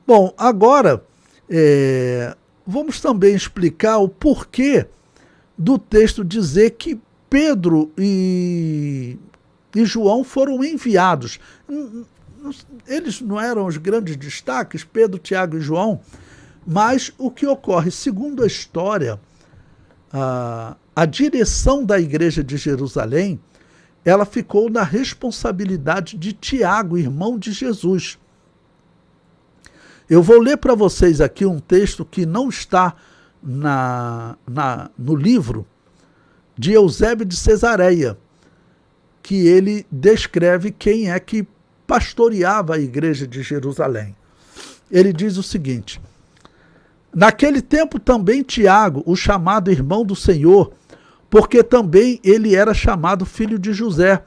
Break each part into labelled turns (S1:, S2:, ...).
S1: Bom, agora vamos também explicar o porquê do texto dizer que Pedro e João foram enviados. Eles não eram os grandes destaques, Pedro, Tiago e João, mas o que ocorre, segundo a história, a direção da igreja de Jerusalém, ela ficou na responsabilidade de Tiago, irmão de Jesus. Eu vou ler para vocês aqui um texto que não está no livro de Eusébio de Cesareia, que ele descreve quem é que pastoreava a igreja de Jerusalém. Ele diz o seguinte: naquele tempo também Tiago, o chamado irmão do Senhor, porque também ele era chamado filho de José.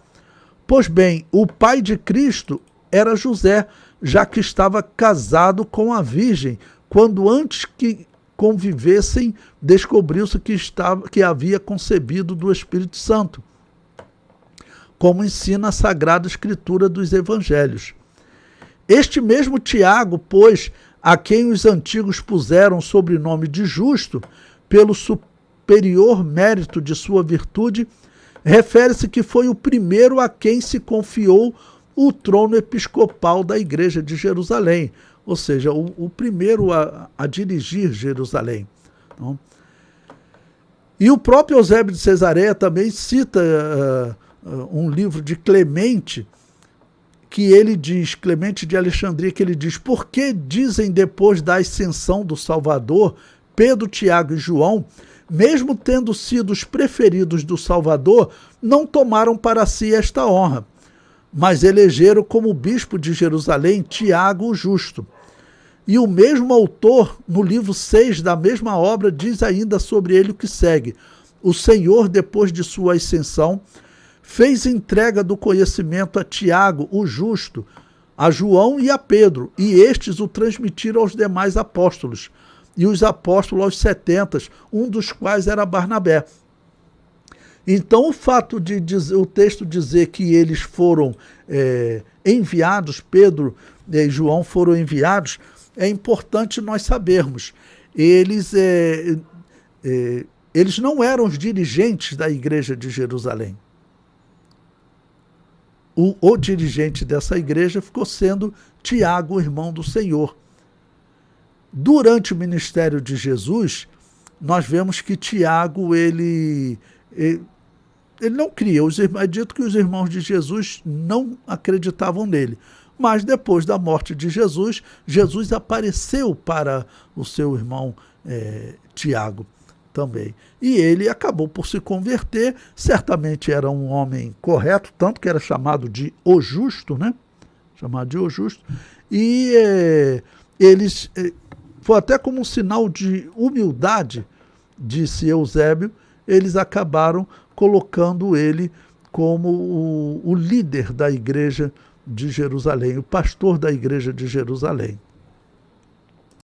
S1: Pois bem, o pai de Cristo era José, já que estava casado com a virgem, quando antes que convivessem, descobriu-se que havia concebido do Espírito Santo, como ensina a Sagrada Escritura dos Evangelhos. Este mesmo Tiago, pois, a quem os antigos puseram o sobrenome de justo, pelo superior mérito de sua virtude, refere-se que foi o primeiro a quem se confiou o trono episcopal da igreja de Jerusalém, ou seja, o primeiro a dirigir Jerusalém. Então, e o próprio Eusébio de Cesareia também cita um livro de Clemente, que ele diz, Clemente de Alexandria, que ele diz: por que dizem depois da ascensão do Salvador, Pedro, Tiago e João, mesmo tendo sido os preferidos do Salvador, não tomaram para si esta honra, mas elegeram como bispo de Jerusalém Tiago o Justo. E o mesmo autor, no livro 6 da mesma obra, diz ainda sobre ele o que segue: o Senhor, depois de sua ascensão, fez entrega do conhecimento a Tiago, o Justo, a João e a Pedro, e estes o transmitiram aos demais apóstolos, e os apóstolos aos 70, um dos quais era Barnabé. Então, o fato de o texto dizer que eles foram enviados, Pedro e João foram enviados, é importante nós sabermos. Eles não eram os dirigentes da igreja de Jerusalém. O dirigente dessa igreja ficou sendo Tiago, irmão do Senhor. Durante o ministério de Jesus, nós vemos que Tiago, ele não cria. É dito que os irmãos de Jesus não acreditavam nele. Mas depois da morte de Jesus, Jesus apareceu para o seu irmão Tiago também. E ele acabou por se converter. Certamente era um homem correto, tanto que era chamado de o Justo, né? Chamado de o Justo. E eles, foi até como um sinal de humildade, disse Eusébio, eles acabaram colocando ele como o líder da igreja de Jerusalém, o pastor da igreja de Jerusalém.